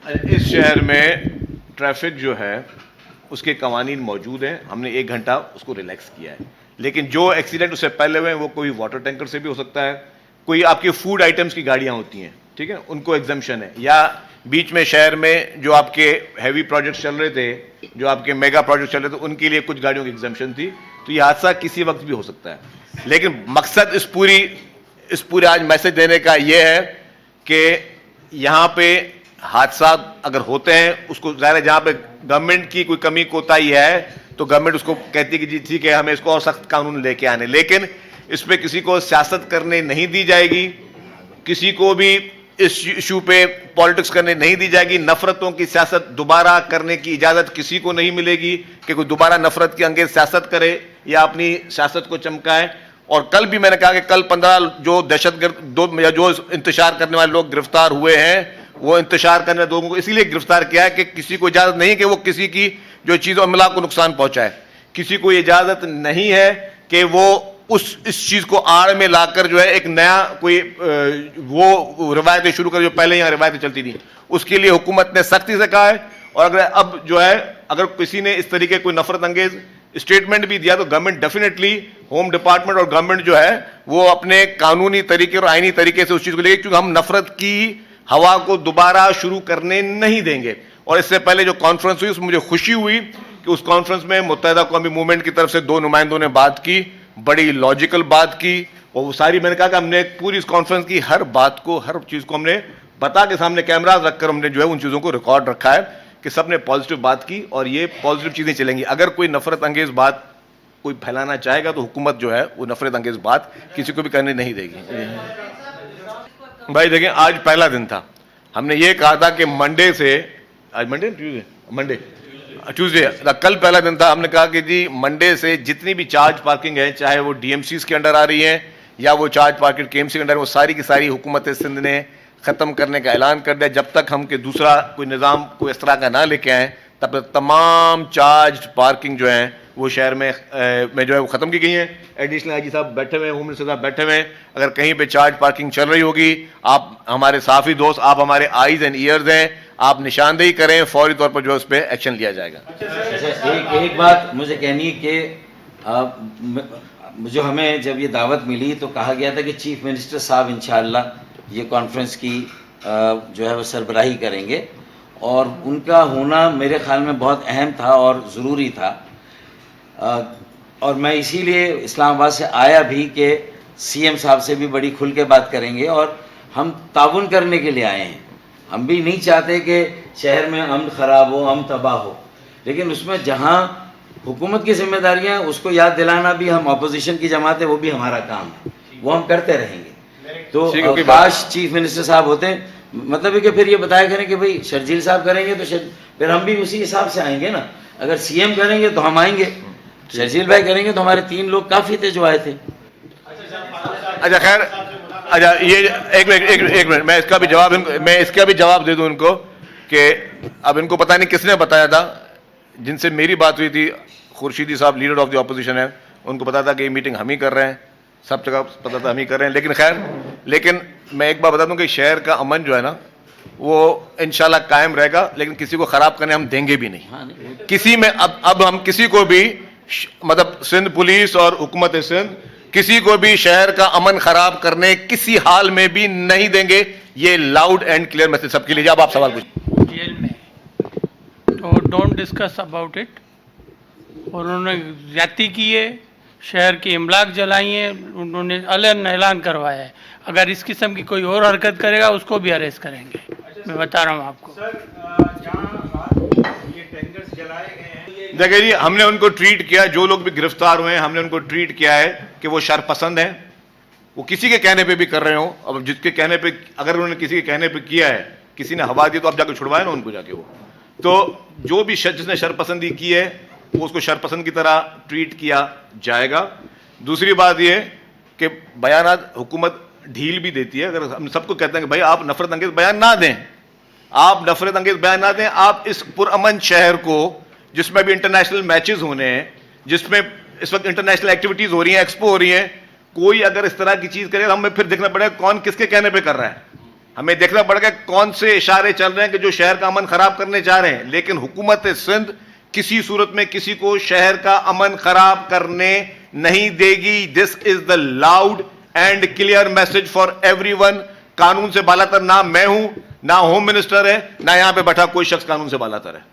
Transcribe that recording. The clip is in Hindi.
इस शहर में ट्रैफिक जो है उसके कवानीन मौजूद हैं, हमने 1 घंटा उसको रिलैक्स किया है। लेकिन जो एक्सीडेंट उससे पहले हुए हैं वो कोई वाटर टैंकर से भी हो सकता है, कोई आपकी फूड आइटम्स की गाड़ियां होती हैं, ठीक है, उनको एग्जम्पशन है, या बीच में शहर में जो आपके हैवी प्रोजेक्ट्स चल रहे थे, जो आपके मेगा प्रोजेक्ट चल रहे थे, उनके लिए कुछ गाड़ियों की एग्जम्पशन थी। तो ये हादसा किसी वक्त भी हो सकता है। लेकिन मकसद इस पूरे आज मैसेज देने का यह है कि यहाँ पे हादसा अगर होते हैं उसको ज़ाहिर है जहाँ पे गवर्नमेंट की कोई कमी कोताही है तो गवर्नमेंट उसको कहती है कि जी ठीक है हमें इसको और सख्त कानून लेके आने, लेकिन इस पे किसी को सियासत करने नहीं दी जाएगी, किसी को भी इस इशू पे पॉलिटिक्स करने नहीं दी जाएगी। नफरतों की सियासत दोबारा करने की इजाजत किसी को नहीं मिलेगी कि कोई दोबारा नफरत की अंगेज सियासत करे या अपनी सियासत को चमकाए। और कल भी मैंने कहा कि कल 15 जो दहशतगर्द या जो इंतशार करने वाले लोग गिरफ्तार हुए हैं, वो इंतशार करने वाले लोगों को इसीलिए गिरफ्तार किया है कि किसी को इजाजत नहीं कि वो किसी की जो चीज़ और मिला को नुकसान पहुंचाए। किसी को इजाजत नहीं है कि वो इस चीज को आड़ में लाकर जो है एक नया कोई वो रिवायतें शुरू कर जो पहले यहाँ रिवायतें चलती थी, उसके लिए हुकूमत ने सख्ती से कहा है। और अगर अब जो है अगर किसी ने इस तरीके कोई नफरत अंगेज स्टेटमेंट भी दिया तो गवर्नमेंट डेफिनेटली, होम डिपार्टमेंट और गवर्नमेंट जो है वो अपने कानूनी तरीके और आईनी तरीके से उस चीज को लेगी, क्योंकि हम नफरत की हवा को दोबारा शुरू करने नहीं देंगे। और इससे पहले जो कॉन्फ्रेंस हुई उसमें मुझे खुशी हुई कि उस कॉन्फ्रेंस में मुत्तहिदा कौमी मूवमेंट की तरफ से 2 नुमाइंदों ने बात की, बड़ी लॉजिकल बात की, और वो सारी मैंने कहा कि हमने पूरी इस कॉन्फ्रेंस की हर बात को, हर चीज़ को हमने बता के सामने कैमराज रखकर हमने जो है उन चीज़ों को रिकॉर्ड रखा है कि सबने पॉजिटिव बात की और ये पॉजिटिव चीज़ें चलेंगी। अगर कोई नफरत अंगेज बात कोई फैलाना चाहेगा तो हुकूमत जो है वो नफरत अंगेज बात किसी को भी करने नहीं देगी। भाई देखिए, आज पहला दिन था, हमने ये कहा था कि मंडे से, आज ट्यूसडे कल पहला दिन था, हमने कहा कि जी मंडे से जितनी भी चार्ज पार्किंग है, चाहे वो डीएमसीज के अंडर आ रही है या वो चार्ज पार्किंग केएमसी के अंडर, वो सारी की सारी हुकूमत सिंध ने ख़त्म करने का ऐलान कर दिया। जब तक हम के दूसरा कोई निज़ाम कोई इस तरह का ना लेके आएँ तब तक तमाम चार्ज पार्किंग जो हैं वो शहर में जो है वो ख़त्म की गई हैं। एडिशनल आईजी साहब बैठे हुए हैं, होम मिनिस्टर साहब बैठे हुए हैं, अगर कहीं पे चार्ज पार्किंग चल रही होगी, आप हमारे साफी दोस्त, आप हमारे आईज एंड ईयर्स हैं, आप निशानदेही करें, फौरी तौर पर जो है उस पर एक्शन लिया जाएगा। अच्छा, एक बात मुझे कहनी है कि जो हमें जब ये दावत मिली तो कहा गया था कि चीफ मिनिस्टर साहब इंशाअल्लाह ये कॉन्फ्रेंस की जो है वो सरबराही करेंगे, और उनका होना मेरे ख्याल में बहुत अहम था और ज़रूरी था। और मैं इसीलिए इस्लामाबाद से आया भी कि सीएम साहब से भी बड़ी खुल के बात करेंगे और हम ताउन करने के लिए आए हैं। हम भी नहीं चाहते कि शहर में अमन ख़राब हो, अमन तबाह हो, लेकिन उसमें जहाँ हुकूमत की जिम्मेदारियाँ उसको याद दिलाना भी, हम अपोजिशन की जमात है, वो भी हमारा काम है, वो हम करते रहेंगे। तो काश चीफ मिनिस्टर साहब होते हैं, मतलब है कि फिर ये बताया करें कि भाई शर्जील साहब करेंगे तो फिर हम भी उसी हिसाब से आएंगे ना। अगर सीएम करेंगे तो हम आएंगे, शर्जील भाई करेंगे तो हमारे 3 लोग काफ़ी थे जो आए थे। अच्छा खैर, अच्छा ये एक मिनट मैं इसका भी जवाब दे दूं इनको कि अब इनको पता नहीं किसने बताया था, जिनसे मेरी बात हुई थी, खुर्शीदी साहब लीडर ऑफ द ऑपोजिशन है, उनको पता था कि ये मीटिंग हम ही कर रहे हैं, सब जगह पता था हम ही कर रहे हैं। लेकिन खैर, लेकिन मैं एक बात बता दूं कि शहर का अमन जो है ना वो इंशाल्लाह कायम रहेगा, लेकिन किसी को ख़राब करने हम देंगे भी नहीं। किसी में अब हम किसी को भी, मतलब सिंध पुलिस और हुकूमत सिंध किसी को भी शहर का अमन खराब करने किसी हाल में भी नहीं देंगे। ये लाउड एंड क्लियर मैसेज सबके लिए। जब आप सवाल पूछें जेल में तो डोंट डिस्कस अबाउट इट। और उन्होंने ज्यादती की है, शहर की इमलाक जलाई है, उन्होंने अलग ऐलान करवाया है। अगर इस किस्म की कोई और हरकत करेगा उसको भी अरेस्ट करेंगे। मैं बता रहा हूँ आपको। देखिए जी, हमने उनको ट्रीट किया, जो लोग भी गिरफ्तार हुए हैं हमने उनको ट्रीट किया है कि वो शरपसंद हैं, वो किसी के कहने पे भी कर रहे हो। अब जिसके कहने पे, अगर उन्होंने किसी के कहने पे किया है, किसी ने हवा दी तो आप जाके छुड़वाए ना उनको जाके। वो तो जो भी जिसने शरपसंदी की है वो उसको शरपसंद की तरह ट्रीट किया जाएगा। दूसरी बात ये कि बयानात हुकूमत ढील भी देती है। अगर हम सबको कहते हैं कि भाई आप नफरत अंगेज बयान ना दें, आप नफरत अंगेज बयान ना दें, आप इस पुरअमन शहर को, जिसमें भी इंटरनेशनल मैचेस होने हैं, जिसमें इस वक्त इंटरनेशनल एक्टिविटीज हो रही हैं, एक्सपो हो रही हैं, कोई अगर इस तरह की चीज करे तो हमें फिर देखना पड़ेगा कौन किसके कहने पे कर रहा है। हमें देखना पड़ेगा कौन से इशारे चल रहे हैं कि जो शहर का अमन खराब करने जा रहे हैं, लेकिन हुकूमत सिंध किसी सूरत में किसी को शहर का अमन खराब करने नहीं देगी। This is the loud and clear message for everyone. कानून से बालातर ना मैं हूं, ना होम मिनिस्टर है, ना यहां पे बैठा कोई शख्स कानून से बालातर है।